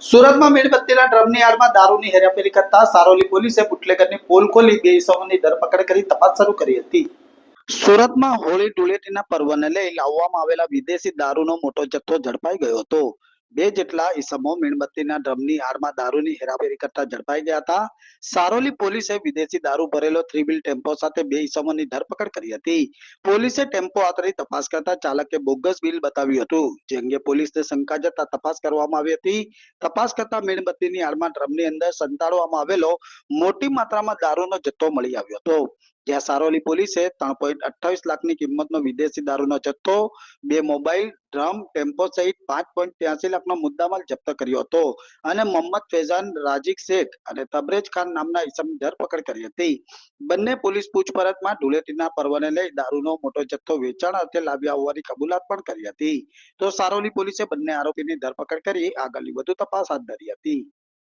સુરતમાં મીણબત્તીના ડ્રમની આડમાં દારૂની હેરાફેરી કરતા સારોલી પોલીસે બુટલેગરની પોલ ખોલી બે ઇસમોની ધરપકડ કરી તપાસ શરૂ કરી હતી. સુરતમાં હોળી ધૂળેટીના પર્વને લઈ લાવવામાં આવેલા વિદેશી દારૂનો મોટો જથ્થો ઝડપાઈ ગયો હતો. બે જેટલા ઇસમો મીણબત્તીના ડ્રમની આડમાં દારૂની હેરાફેરી કરતા ઝડપાઈ ગયા હતા. સારોલી પોલીસે વિદેશી દારૂ ભરેલો 3 વ્હીલ ટેમ્પો સાથે બે ઇસમોની ધરપકડ કરી હતી. પોલીસે ટેમ્પો આતરી તપાસ કરતા ચાલકે બોગસ બિલ બતાવ્યું હતું, જે અંગે પોલીસને શંકા જતા તપાસ કરવામાં આવી હતી. તપાસ કરતા મીણબત્તીની આડમાં ડ્રમની અંદર સંતાડવામાં આવેલો મોટી માત્રામાં દારૂનો જથ્થો મળી આવ્યો હતો. જ્યાં સારોલી પોલીસે 3.28 લાખની કિંમતનો વિદેશી દારૂનો જથ્થો, બે મોબાઈલ, ડ્રમ, ટેમ્પો સહિત 5.83 લાખનો મુદ્દામાલ જપ્ત કર્યો હતો અને મોહમ્મદ ફૈઝાન રાજીક શેખ અને તબરેજ ખાન નામના ઇસમની ધરપકડ કરી હતી. બંને પોલીસ પૂછપરછમાં ધૂળેટીના પર્વને લઈ દારૂનો મોટો જથ્થો વેચાણ અર્થે લાવ્યા હોવાની કબૂલાત પણ કરી હતી. તો સારોલી પોલીસે બંને આરોપીની ધરપકડ કરી આગળની વધુ તપાસ હાથ ધરી હતી.